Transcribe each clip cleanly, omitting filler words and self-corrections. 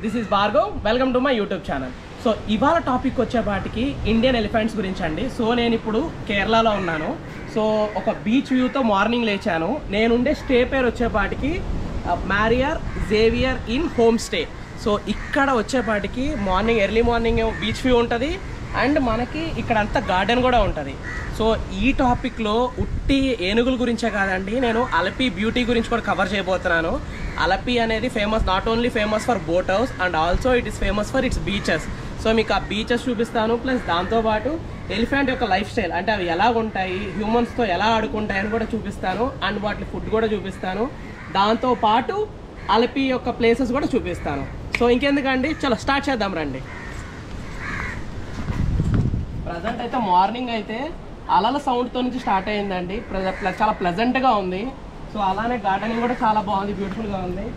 This is Bhargav, welcome to my YouTube channel. So ఇవాళ topic వచ్చేపాటికి Indian elephants గురించి అండి. సో నేను ఇప్పుడు కేరళలో ఉన్నాను. సో ఒక బీచ్ వ్యూతో మార్నింగ్ లేచాను. నేనుండే స్టే పేరు వచ్చేపాటికి మ్యారియర్ Xavier in home stay. So ఇక్కడ వచ్చేపాటికి ఎర్లీ మార్నింగ్ బీచ్ వ్యూ ఉంటుంది అండ్ మనకి ఇక్కడ అంతా గార్డెన్ కూడా ఉంటుంది. సో ఈ టాపిక్లో ఉట్టి ఏనుగుల గురించే కాదండి, నేను అలపి బ్యూటీ గురించి కూడా కవర్ చేయబోతున్నాను. అలపి అనేది not only famous for boat house and also it is famous for it's beaches. So మీకు ఆ బీచెస్ చూపిస్తాను, ప్లస్ దాంతోపాటు ఎలిఫెంట్ యొక్క లైఫ్ స్టైల్ అంటే అవి ఎలా ఉంటాయి, హ్యూమన్స్తో ఎలా ఆడుకుంటాయి అని కూడా చూపిస్తాను అండ్ వాటి ఫుడ్ కూడా చూపిస్తాను. దాంతోపాటు అలపి యొక్క ప్లేసెస్ కూడా చూపిస్తాను. సో ఇంకెందుకండి, చలో స్టార్ట్ చేద్దాం రండి. ప్రజెంట్ అయితే మార్నింగ్ అయితే అలల సౌండ్తో నుంచి స్టార్ట్ అయ్యిందండి. చాలా ప్లెజెంట్గా ఉంది. సో అలానే గార్డెనింగ్ కూడా చాలా బాగుంది, బ్యూటిఫుల్గా ఉంది.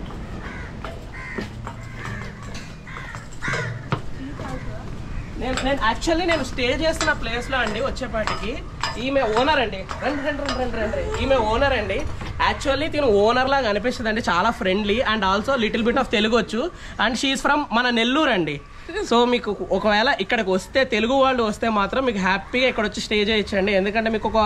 నేను స్టే చేస్తున్న ప్లేస్లో అండి వచ్చేపాటికి ఈమె ఓనర్ అండి. రండి. ఈమె ఓనర్ అండి. యాక్చువల్లీ తిను ఓనర్ లాగా అనిపిస్తుంది అండి, చాలా friendly and also little bit of Telugu వచ్చు అండ్ షీఈస్ ఫ్రమ్ మన నెల్లూరు అండి. సో మీకు ఒకవేళ ఇక్కడికి వస్తే తెలుగు వాళ్ళు వస్తే మాత్రం మీకు హ్యాపీగా ఇక్కడ వచ్చి స్టే చేయొచ్చండి, ఎందుకంటే మీకు ఒక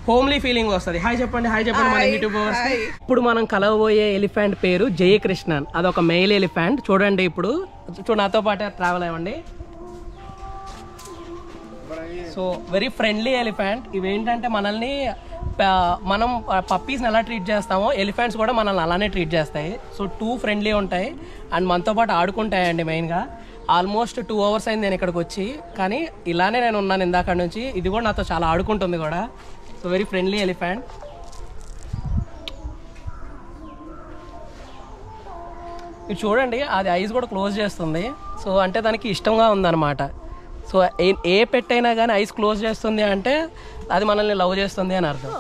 హోమ్లీ ఫీలింగ్ వస్తుంది. హాయ్ చెప్పండి మన యూట్యూబర్స్. ఇప్పుడు మనం కలవబోయే ఎలిఫెంట్ పేరు జయకృష్ణన్. అదొక మెయిల్ ఎలిఫెంట్. చూడండి ఇప్పుడు నాతో పాటు ట్రావెల్ అవ్వండి. So very friendly elephant. ఇవేంటంటే మనం పప్పీస్ని ఎలా ట్రీట్ చేస్తామో ఎలిఫెంట్స్ కూడా మనల్ని అలానే ట్రీట్ చేస్తాయి. సో ఫ్రెండ్లీ ఉంటాయి అండ్ మనతో పాటు ఆడుకుంటాయండి. మెయిన్గా ఆల్మోస్ట్ 2 hours అయింది నేను ఇక్కడికి వచ్చి, కానీ ఇలానే నేను ఉన్నాను ఇందాక నుంచి. ఇది కూడా నాతో చాలా ఆడుకుంటుంది కూడా. So very friendly elephant. ఇది చూడండి, అది ఐస్ కూడా క్లోజ్ చేస్తుంది. సో అంటే దానికి ఇష్టంగా ఉందన్నమాట. సో ఏ పెట్ అయినా కానీ ఐస్ క్లోజ్ చేస్తుంది అంటే అది మనల్ని లవ్ చేస్తుంది అని అర్థం.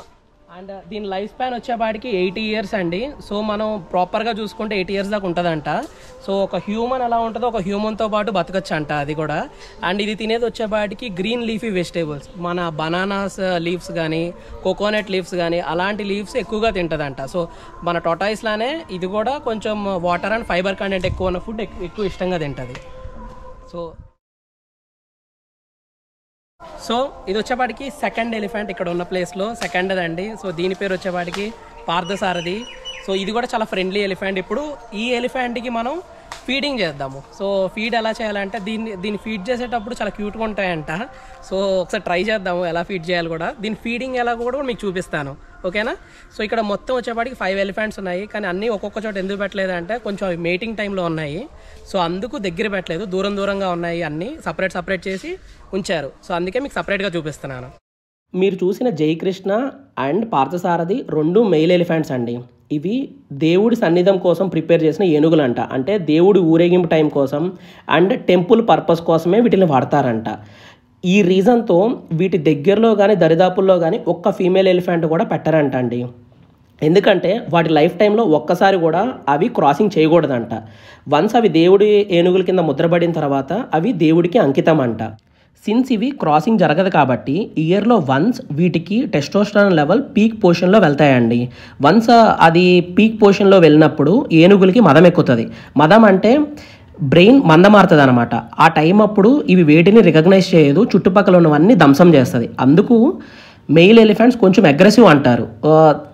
అండ్ దీని లైఫ్ స్పాన్ వచ్చేపాటికి 80 years అండి. సో మనం ప్రాపర్గా చూసుకుంటే 80 years దాకా ఉంటుందంట. సో ఒక హ్యూమన్ ఎలా ఉంటుందో ఒక హ్యూమన్తో పాటు బతకచ్చు అంట అది కూడా. అండ్ ఇది తినేది వచ్చేపాటికి గ్రీన్ లీఫీ వెజిటేబుల్స్, మన బనానాస్ లీవ్స్ కానీ కోకోనట్ లీవ్స్ కానీ అలాంటి లీవ్స్ ఎక్కువగా తింటుందంట. సో మన టొటాయిస్ లానే ఇది కూడా కొంచెం వాటర్ అండ్ ఫైబర్ కంటెంట్ ఎక్కువ ఉన్న ఫుడ్ ఎక్కువ ఇష్టంగా తింటుంది. సో ఇది వచ్చేపాటికి సెకండ్ ఎలిఫెంట్ ఇక్కడ ఉన్న ప్లేస్లో సెకండ్ అండి. సో దీని పేరు వచ్చేపాటికి పార్థసారథి. సో ఇది కూడా చాలా ఫ్రెండ్లీ ఎలిఫెంట్. ఇప్పుడు ఈ ఎలిఫెంట్కి మనం ఫీడింగ్ చేద్దాము. సో ఫీడ్ ఎలా చేయాలంటే దీన్ని ఫీడ్ చేసేటప్పుడు చాలా క్యూట్గా ఉంటాయంట. సో ఒకసారి ట్రై చేద్దాము ఎలా ఫీడ్ చేయాలి కూడా. దీని ఫీడింగ్ ఎలా కూడా మీకు చూపిస్తాను, ఓకేనా. సో ఇక్కడ మొత్తం వచ్చేపాటికి 5 ఎలిఫెంట్స్ ఉన్నాయి, కానీ అన్నీ ఒక్కొక్క చోట ఎందుకు పెట్టలేదు అంటే కొంచెం అవి మేటింగ్ టైంలో ఉన్నాయి. సో అందుకు దగ్గర పెట్టలేదు, దూరంగా ఉన్నాయి, అన్నీ సపరేట్ చేసి ఉంచారు. సో అందుకే మీకు సపరేట్గా చూపిస్తున్నాను. మీరు చూసిన Jayakrishna and Parthasarathy 2 male elephants అండి. ఇవి దేవుడి సన్నిధం కోసం ప్రిపేర్ చేసిన ఏనుగులంట. అంటే దేవుడి ఊరేగింపు టైం కోసం అండ్ టెంపుల్ పర్పస్ కోసమే వీటిని వాడతారంట. ఈ రీజన్తో వీటి దగ్గరలో కానీ దరిదాపుల్లో కానీ ఒక్క ఫీమేల్ ఎలిఫెంట్ కూడా పెట్టరంట అండి. ఎందుకంటే వాటి లైఫ్ టైంలో ఒక్కసారి కూడా అవి క్రాసింగ్ చేయకూడదంట. వన్స్ అవి దేవుడి ఏనుగుల కింద ముద్రపడిన తర్వాత అవి దేవుడికి అంకితం అంట. సిన్స్ ఇవి క్రాసింగ్ జరగదు కాబట్టి ఇయర్లో వన్స్ వీటికి టెస్టోస్టెరాన్ లెవెల్ పీక్ పొజిషన్లో వెళ్తాయండి. వన్స్ అది పీక్ పొజిషన్లో వెళ్ళినప్పుడు ఏనుగులకి మదం ఎక్కుతుంది. మదం అంటే బ్రెయిన్ మందమారుతుంది అనమాట. ఆ టైం అప్పుడు ఇవి వేటిని రికగ్నైజ్ చేయదు, చుట్టుపక్కల ఉన్నవన్నీ ధ్వంసం చేస్తుంది. అందుకు మెయిల్ ఎలిఫెంట్స్ కొంచెం అగ్రెసివ్ అంటారు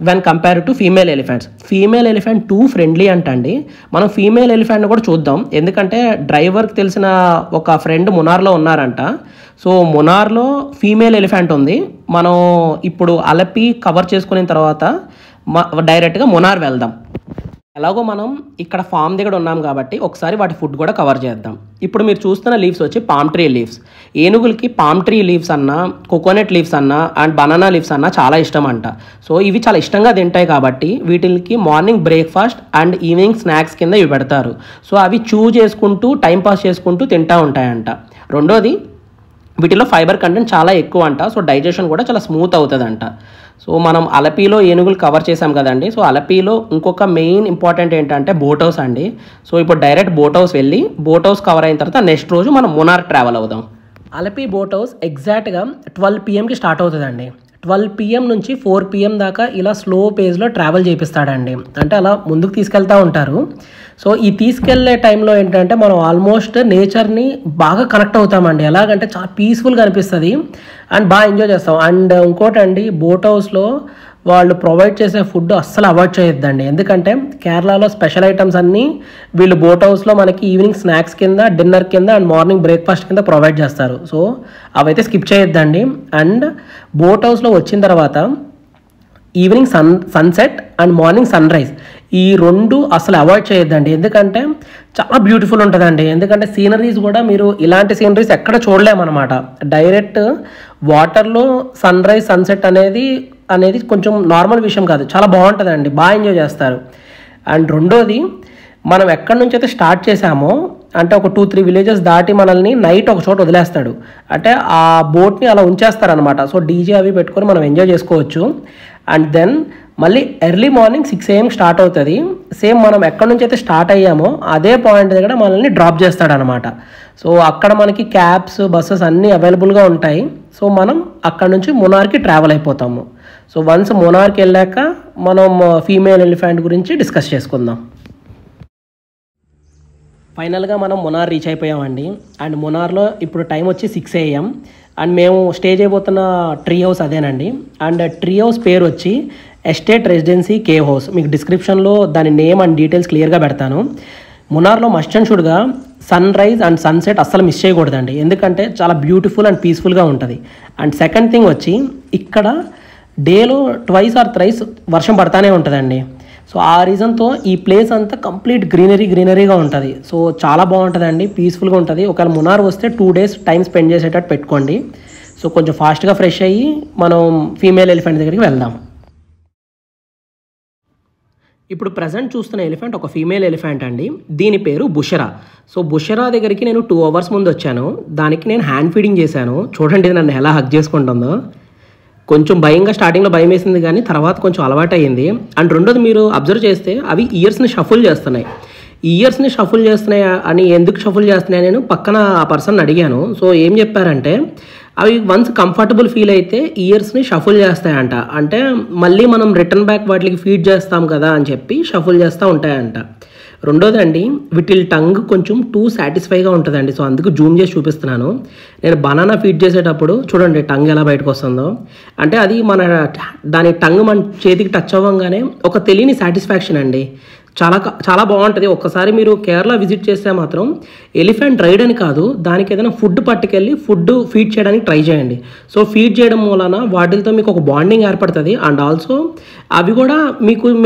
when compare to female elephants. Female elephant friendly అంటండి. మనం ఫీమేల్ ఎలిఫెంట్ని కూడా చూద్దాం, ఎందుకంటే డ్రైవర్కి తెలిసిన ఒక ఫ్రెండ్ మునార్లో ఉన్నారంట. సో మునార్లో ఫీమేల్ ఎలిఫెంట్ ఉంది. మనం ఇప్పుడు అలపి కవర్ చేసుకున్న తర్వాత డైరెక్ట్గా మునార్ వెళ్దాం. ఎలాగో మనం ఇక్కడ ఫామ్ దగ్గర ఉన్నాం కాబట్టి ఒకసారి వాటి ఫుడ్ కూడా కవర్ చేద్దాం. ఇప్పుడు మీరు చూస్తున్న లీవ్స్ వచ్చి పామ్ ట్రీ లీవ్స్. ఏనుగులకి పామ్ ట్రీ లీవ్స్ అన్నా కోకోనట్ లీవ్స్ అన్నా అండ్ బనానా లీవ్స్ అన్నా చాలా ఇష్టం అంట. సో ఇవి చాలా ఇష్టంగా తింటాయి కాబట్టి వీటికి morning breakfast and evening snacks కింద ఇవి పెడతారు. సో అవి చూ చేసుకుంటూ టైంపాస్ చేసుకుంటూ తింటూ ఉంటాయంట. రెండోది వీటిలో ఫైబర్ కంటెంట్ చాలా ఎక్కువ అంట. సో డైజెషన్ కూడా చాలా స్మూత్ అవుతుందంట. సో మనం అలపిలో ఏనుగులు కవర్ చేసాం కదండి. సో అలపిలో ఇంకొక మెయిన్ ఇంపార్టెంట్ ఏంటంటే బోట్ హౌస్ అండి. సో ఇప్పుడు డైరెక్ట్ బోట్ హౌస్ వెళ్ళి బోట్ హౌస్ కవర్ అయిన తర్వాత నెక్స్ట్ రోజు మనం మునార్ ట్రావెల్ అవుదాం. అలపి బోట్ హౌస్ ఎగ్జాక్ట్గా 12 PM స్టార్ట్ అవుతుందండి. 12 PM నుంచి 4 PM దాకా ఇలా స్లో పేజ్లో ట్రావెల్ చేపిస్తాడండి. అంటే అలా ముందుకు తీసుకెళ్తూ ఉంటారు. సో ఈ తీసుకెళ్లే టైంలో ఏంటంటే మనం ఆల్మోస్ట్ నేచర్ని బాగా కనెక్ట్ అవుతామండి. ఎలాగంటే చాలా పీస్ఫుల్గా అనిపిస్తుంది అండ్ బాగా ఎంజాయ్ చేస్తాం. అండ్ ఇంకోటండి, బోట్ హౌస్లో వాళ్ళు ప్రొవైడ్ చేసే ఫుడ్ అస్సలు అవాయిడ్ చేయొద్దండి. ఎందుకంటే కేరళలో స్పెషల్ ఐటమ్స్ అన్నీ వీళ్ళు బోట్ హౌస్లో మనకి ఈవినింగ్ స్నాక్స్ కింద, డిన్నర్ కింద అండ్ మార్నింగ్ బ్రేక్ఫాస్ట్ కింద ప్రొవైడ్ చేస్తారు. సో అవైతే స్కిప్ చేయొద్దండి. అండ్ బోట్ హౌస్లో వచ్చిన తర్వాత evening sunset and morning sunrise ఈ రెండు అసలు అవాయిడ్ చేయొద్దండి. ఎందుకంటే చాలా బ్యూటిఫుల్ ఉంటుందండి. ఎందుకంటే సీనరీస్ కూడా మీరు ఇలాంటి సీనరీస్ ఎక్కడ చూడలేమన్నమాట. డైరెక్ట్ వాటర్లో సన్ రైజ్ సన్సెట్ అనేది కొంచెం నార్మల్ విషయం కాదు, చాలా బాగుంటుందండి, బాగా ఎంజాయ్ చేస్తారు. అండ్ రెండోది, మనం ఎక్కడి నుంచి అయితే స్టార్ట్ చేసామో అంటే ఒక 2-3 విలేజెస్ దాటి మనల్ని నైట్ ఒక చోట వదిలేస్తాడు. అంటే ఆ బోట్ని అలా ఉంచేస్తారనమాట. సో డీజే అవి పెట్టుకొని మనం ఎంజాయ్ చేసుకోవచ్చు. అండ్ దెన్ మళ్ళీ ఎర్లీ మార్నింగ్ 6 AM స్టార్ట్ అవుతుంది. సేమ్ మనం ఎక్కడి నుంచి అయితే స్టార్ట్ అయ్యామో అదే పాయింట్ దగ్గర మనల్ని డ్రాప్ చేస్తాడనమాట. సో అక్కడ మనకి క్యాబ్స్, బస్సెస్ అన్నీ అవైలబుల్గా ఉంటాయి. సో మనం అక్కడ నుంచి మునార్కి ట్రావెల్ అయిపోతాము. సో వన్స్ మునార్కి వెళ్ళాక మనం ఫీమేల్ ఎలిఫెంట్ గురించి డిస్కస్ చేసుకుందాం. ఫైనల్గా మనం మునార్ రీచ్ అయిపోయామండి. అండ్ మునార్లో ఇప్పుడు టైం వచ్చి 6 AM. అండ్ మేము స్టే చేయబోతున్న ట్రీ హౌస్ అదేనండి. అండ్ ట్రీ హౌస్ పేరు వచ్చి ఎస్టేట్ రెసిడెన్సీ కేవ్ హౌస్. మీకు డిస్క్రిప్షన్లో దాని నేమ్ అండ్ డీటెయిల్స్ క్లియర్గా పెడతాను. మునార్లో మస్ట్ అండ్ షుడ్గా సన్ రైజ్ అండ్ సన్సెట్ అస్సలు మిస్ చేయకూడదండి. ఎందుకంటే చాలా బ్యూటిఫుల్ అండ్ పీస్ఫుల్గా ఉంటుంది. అండ్ సెకండ్ థింగ్ వచ్చి ఇక్కడ డేలో 2 or 3 వర్షం పడతానే ఉంటుందండి. సో ఆ రీజన్తో ఈ ప్లేస్ అంతా కంప్లీట్ గ్రీనరీగా ఉంటుంది. సో చాలా బాగుంటుందండి, పీస్ఫుల్గా ఉంటుంది. ఒకవేళ మునార్ వస్తే 2 days టైం స్పెండ్ చేసేటట్టు పెట్టుకోండి. సో కొంచెం ఫాస్ట్గా ఫ్రెష్ అయ్యి మనం ఫీమేల్ ఎలిఫెంట్ దగ్గరికి వెళ్దాం. ఇప్పుడు ప్రజెంట్ చూస్తున్న ఎలిఫెంట్ ఒక ఫీమేల్ ఎలిఫెంట్ అండి. దీని పేరు బుషరా. సో బుషరా దగ్గరికి నేను 2 hours ముందు వచ్చాను. దానికి నేను హ్యాండ్ ఫీడింగ్ చేశాను. చూడండి ఇది నన్ను ఎలా హగ్ చేసుకుంటుందో. కొంచెం భయంగా స్టార్టింగ్లో భయం వేసింది, కానీ తర్వాత కొంచెం అలవాటు అయ్యింది. అండ్ రెండోది, మీరు అబ్జర్వ్ చేస్తే అవి ఇయర్స్ని షఫుల్ చేస్తున్నాయి. ఇయర్స్ని షఫుల్ చేస్తున్నాయి అని ఎందుకు షఫుల్ చేస్తున్నాయి నేను పక్కన ఆ పర్సన్ అడిగాను. సో ఏం చెప్పారంటే అవి వన్స్ కంఫర్టబుల్ ఫీల్ అయితే ఇయర్స్ని షఫుల్ చేస్తాయంట. అంటే మళ్ళీ మనం రిటర్న్ బ్యాక్ వాటికి ఫీడ్ చేస్తాం కదా అని చెప్పి షఫుల్ చేస్తూ ఉంటాయంట. రెండోది అండి, వీటిల్ టంగ్ కొంచెం టూ సాటిస్ఫైగా ఉంటుందండి. సో అందుకు జూమ్ చేసి చూపిస్తున్నాను. నేను బనానా ఫీడ్ చేసేటప్పుడు చూడండి టంగ్ ఎలా బయటకు వస్తుందో. అంటే అది దాని టంగ్ మన చేతికి టచ్ అవ్వగానే ఒక తెలియని సాటిస్ఫాక్షన్ అండి. చాలా బాగుంటుంది. ఒక్కసారి మీరు కేరళ విజిట్ చేస్తే మాత్రం ఎలిఫెంట్ రైడ్ అని కాదు, దానికి ఏదైనా ఫుడ్ పట్టుకెళ్ళి ఫుడ్ ఫీడ్ చేయడానికి ట్రై చేయండి. సో ఫీడ్ చేయడం వలన వాటితో మీకు ఒక బాండింగ్ ఏర్పడుతుంది. అండ్ ఆల్సో అవి కూడా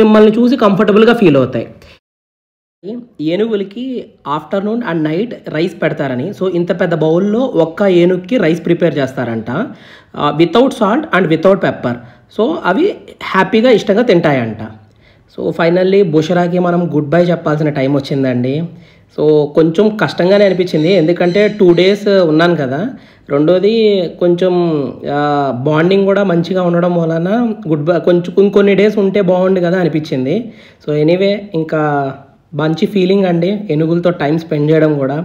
మిమ్మల్ని చూసి కంఫర్టబుల్గా ఫీల్ అవుతాయి. ఏనుగులకి ఆఫ్టర్నూన్ అండ్ నైట్ రైస్ పెడతారని, సో ఇంత పెద్ద బౌల్లో ఒక్క ఏనుగుకి రైస్ ప్రిపేర్ చేస్తారంట, without salt and without pepper. So అవి హ్యాపీగా ఇష్టంగా తింటాయంట. సో ఫైనల్లీ బుషరాకి మనం గుడ్ బై చెప్పాల్సిన టైం వచ్చిందండి. సో కొంచెం కష్టంగానే అనిపించింది, ఎందుకంటే 2 days ఉన్నాను కదా. రెండోది కొంచెం బాండింగ్ కూడా మంచిగా ఉండడం వలన గుడ్ బై ఇంకొన్ని డేస్ ఉంటే బాగుండు కదా అనిపించింది. సో ఎనీవే, ఇంకా మంచి ఫీలింగ్ అండి ఏనుగులతో టైం స్పెండ్ చేయడం కూడా.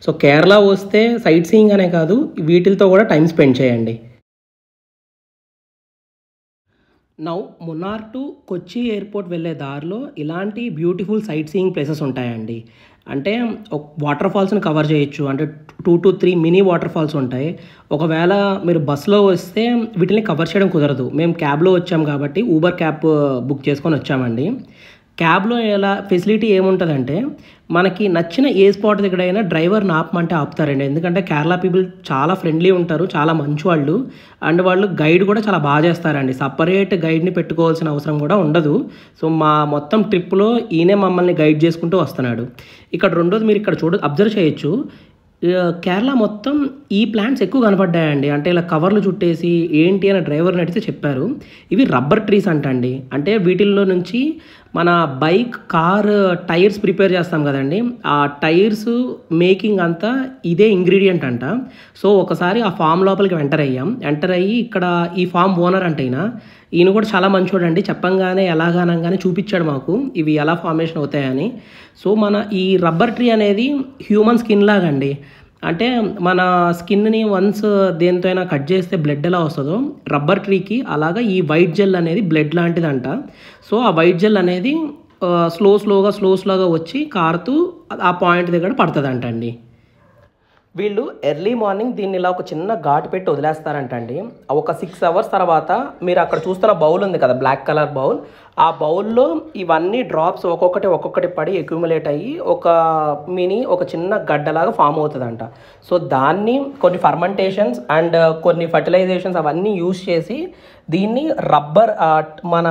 సో కేరళ వస్తే సైట్ సీయింగ్ అనే కాదు, వీటితో కూడా టైం స్పెండ్ చేయండి. Now Munnar to Kochi airport వెళ్ళే దారిలో ఇలాంటి బ్యూటిఫుల్ సైట్ సీయింగ్ ప్లేసెస్ ఉంటాయండి. అంటే వాటర్ ఫాల్స్ని కవర్ చేయొచ్చు. అంటే 2 to 3 మినీ వాటర్ ఫాల్స్ ఉంటాయి. ఒకవేళ మీరు బస్సులో వస్తే వీటిని కవర్ చేయడం కుదరదు. మేము క్యాబ్లో వచ్చాం కాబట్టి ఊబర్ క్యాబ్ బుక్ చేసుకొని వచ్చామండి. క్యాబ్లో ఎలా ఫెసిలిటీ ఏముంటుందంటే మనకి నచ్చిన ఏ స్పాట్ దగ్గరైనా డ్రైవర్ని ఆపమంటే ఆపుతారండి. ఎందుకంటే కేరళ పీపుల్ చాలా ఫ్రెండ్లీ ఉంటారు, చాలా మంచి వాళ్ళు. అండ్ వాళ్ళు గైడ్ కూడా చాలా బాగా చేస్తారండి. సపరేట్ గైడ్ని పెట్టుకోవాల్సిన అవసరం కూడా ఉండదు. సో మా మొత్తం ట్రిప్లో ఈయనే మమ్మల్ని గైడ్ చేసుకుంటూ వస్తున్నాడు. ఇక్కడ రెండోది, మీరు ఇక్కడ అబ్జర్వ్ చేయొచ్చు, కేరళ మొత్తం ఈ ప్లాంట్స్ ఎక్కువ కనపడ్డాయండి. అంటే ఇలా కవర్లు చుట్టేసి ఏంటి అని డ్రైవర్ని అడిగితే చెప్పారు, ఇవి రబ్బర్ ట్రీస్ అంటండి. అంటే వీటిల్లో నుంచి మన బైక్, కార్ టైర్స్ ప్రిపేర్ చేస్తాం కదండి, ఆ టైర్స్ మేకింగ్ అంతా ఇదే ఇంగ్రీడియంట్ అంట. సో ఒకసారి ఆ ఫామ్ లోపలికి ఎంటర్ అయ్యి ఇక్కడ ఈ ఫామ్ ఓనర్ అంటే ఈయన కూడా చాలా మంచోడండి. చెప్పంగానే ఎలాగానంగానే చూపించాడు మాకు ఇవి ఎలా ఫార్మేషన్ అవుతాయని. సో మన ఈ రబ్బర్ ట్రీ అనేది హ్యూమన్ స్కిన్ లాగండి. అంటే మన స్కిన్ని వన్స్ దేనితో అయినా కట్ చేస్తే బ్లడ్ ఎలా వస్తుందో రబ్బర్ ట్రీకి అలాగా ఈ వైట్ జెల్ అనేది బ్లడ్ లాంటిదంట. సో ఆ వైట్ జెల్ అనేది స్లోగా వచ్చి కారుతూ ఆ పాయింట్ దగ్గర పడుతుందంట అండి. వీళ్ళు ఎర్లీ మార్నింగ్ దీన్ని ఇలా ఒక చిన్న ఘాటు పెట్టి వదిలేస్తారంటండి. ఒక 6 hours తర్వాత మీరు అక్కడ చూస్తున్న బౌల్ ఉంది కదా, బ్లాక్ కలర్ బౌల్, ఆ బౌల్లో ఇవన్నీ డ్రాప్స్ ఒక్కొక్కటి పడి అక్యుములేట్ అయ్యి ఒక చిన్న గడ్డలాగా ఫామ్ అవుతుందంట. సో దాన్ని కొన్ని ఫర్మెంటేషన్స్ అండ్ కొన్ని ఫర్టిలైజేషన్స్ అవన్నీ యూజ్ చేసి దీన్ని రబ్బర్, మన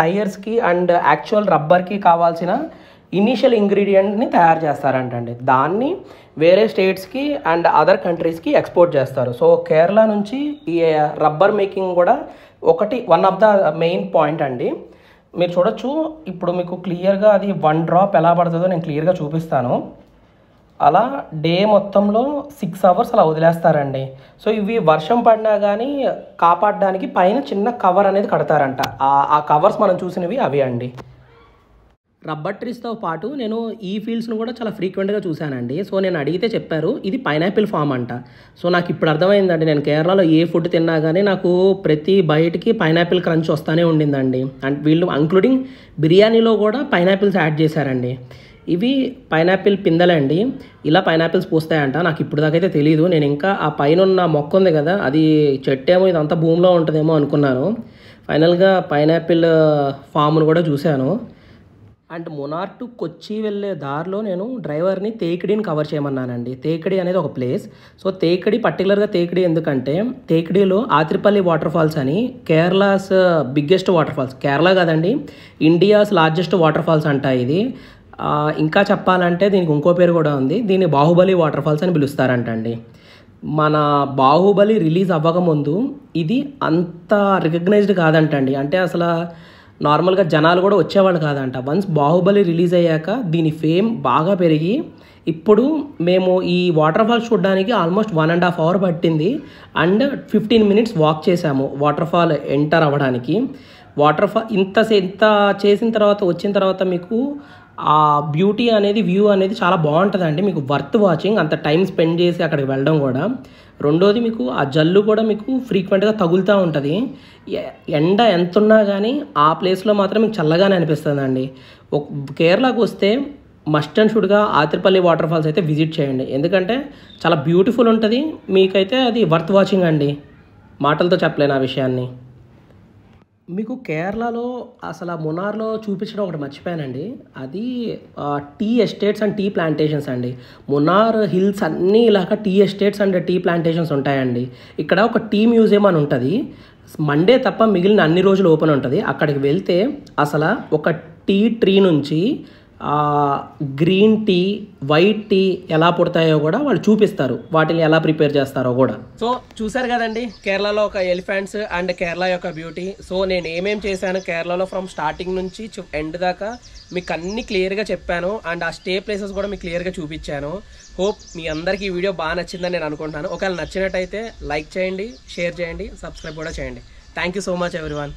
టైర్స్కి అండ్ యాక్చువల్ రబ్బర్కి కావాల్సిన ఇనీషియల్ ఇంగ్రీడియంట్ని తయారు చేస్తారంటండి. దాన్ని వేరే స్టేట్స్కి అండ్ అదర్ కంట్రీస్కి ఎక్స్పోర్ట్ చేస్తారు. సో కేరళ నుంచి ఈ రబ్బర్ మేకింగ్ కూడా one of the main point అండి. మీరు చూడొచ్చు, ఇప్పుడు మీకు క్లియర్గా అది 1 drop ఎలా పడుతుందో నేను క్లియర్గా చూపిస్తాను. అలా డే మొత్తంలో 6 hours అలా వదిలేస్తారండి. సో ఇవి వర్షం పడినా కానీ కాపాడడానికి పైన చిన్న కవర్ అనేది కడతారంట. ఆ కవర్స్ మనం చూసినవి అవి అండి. రబ్బర్ ట్రీస్తో పాటు నేను ఈ ఫీల్డ్స్ను కూడా చాలా ఫ్రీక్వెంట్గా చూశానండి. సో నేను అడిగితే చెప్పారు ఇది పైనాపిల్ ఫామ్ అంట. సో నాకు ఇప్పుడు అర్థమైందండి, నేను కేరళలో ఏ ఫుడ్ తిన్నా కానీ నాకు ప్రతి బయటికి పైనాపిల్ క్రంచ్ వస్తూనే ఉండిందండి. అండ్ వీళ్ళు ఇంక్లూడింగ్ బిర్యానీలో కూడా పైనాపిల్స్ యాడ్ చేశారండి. ఇవి పైనాపిల్ పిందెలండి. ఇలా పైనాపిల్స్ పూస్తాయంట. నాకు ఇప్పుడు దాకైతే తెలియదు. నేను ఇంకా ఆ పైన ఉన్న మొక్క ఉంది కదా, అది చెట్టేమో ఇదంతా భూమిలో ఉంటుందేమో అనుకున్నాను. ఫైనల్గా పైనాపిల్ ఫామ్ను కూడా చూశాను. అండ్ మునార్ టు కొచ్చి వెళ్ళే దారిలో నేను డ్రైవర్ని తేకిడిని కవర్ చేయమన్నానండి. తేకిడి అనేది ఒక ప్లేస్. సో పర్టికులర్గా తేకిడి ఎందుకంటే తేకిడిలో ఆత్రిపల్లి వాటర్ ఫాల్స్ అని Kerala's biggest waterfalls, Kerala కాదండి, ఇండియాస్ లార్జెస్ట్ వాటర్ ఫాల్స్ అంట ఇది. ఇంకా చెప్పాలంటే దీనికి ఇంకో పేరు కూడా ఉంది. దీన్ని బాహుబలి వాటర్ ఫాల్స్ అని పిలుస్తారంటండి. మన బాహుబలి రిలీజ్ అవ్వకముందు ఇది అంత రికగ్నైజ్డ్ కాదంటండి. అంటే అసలు నార్మల్గా జనాలు కూడా వచ్చేవాళ్ళు కాదంట. వన్స్ బాహుబలి రిలీజ్ అయ్యాక దీని ఫేమ్ బాగా పెరిగి ఇప్పుడు మేము ఈ వాటర్ ఫాల్ చూడడానికి ఆల్మోస్ట్ 1.5 hours పట్టింది. అండ్ 15 minutes వాక్ చేసాము వాటర్ ఫాల్ ఎంటర్ అవ్వడానికి. వాటర్ ఫాల్ ఇంత చేసిన తర్వాత వచ్చిన తర్వాత మీకు ఆ బ్యూటీ అనేది, వ్యూ అనేది చాలా బాగుంటుందండి. మీకు వర్త్ వాచింగ్, అంత టైం స్పెండ్ చేసి అక్కడికి వెళ్ళడం కూడా. రెండోది మీకు ఆ జల్లు కూడా మీకు ఫ్రీక్వెంట్గా తగులుతూ ఉంటుంది. ఎండ ఎంత ఉన్నా కానీ ఆ ప్లేస్లో మాత్రం మీకు చల్లగానే అనిపిస్తుందండి. కేరళకు వస్తే మస్ట్ అండ్ షుడ్గా ఆత్రిపల్లి వాటర్ ఫాల్స్ అయితే విజిట్ చేయండి. ఎందుకంటే చాలా బ్యూటిఫుల్ ఉంటుంది. మీకైతే అది వర్త్ వాచింగ్ అండి, మాటలతో చెప్పలేను ఆ విషయాన్ని. మీకు కేరళలో అసలు మునార్లో చూపించడం ఒకటి మర్చిపోయానండి. అది tea estates and tea plantations అండి. మునార్ హిల్స్ అన్నీ ఇలాగ tea estates and tea plantations ఉంటాయండి. ఇక్కడ ఒక టీ మ్యూజియం అని ఉంటుంది. మండే తప్ప మిగిలిన అన్ని రోజులు ఓపెన్ ఉంటుంది. అక్కడికి వెళ్తే అసలు ఒక టీ ట్రీ నుంచి గ్రీన్ టీ, వైట్ టీ ఎలా పుడతాయో కూడా వాళ్ళు చూపిస్తారు, వాటిని ఎలా ప్రిపేర్ చేస్తారో కూడా. సో చూసారు కదండి కేరళలో ఒక ఎలిఫెంట్స్ అండ్ కేరళ యొక్క బ్యూటీ. సో నేను ఏమేం చేశాను కేరళలో ఫ్రమ్ స్టార్టింగ్ నుంచి ఎండ్ దాకా మీకు అన్ని క్లియర్గా చెప్పాను. అండ్ ఆ స్టే ప్లేసెస్ కూడా మీకు క్లియర్గా చూపించాను. హోప్ మీ అందరికీ ఈ వీడియో బాగా నచ్చిందని నేను అనుకుంటున్నాను. ఒకవేళ నచ్చినట్టయితే లైక్ చేయండి, షేర్ చేయండి, సబ్స్క్రైబ్ కూడా చేయండి. Thank you so much everyone.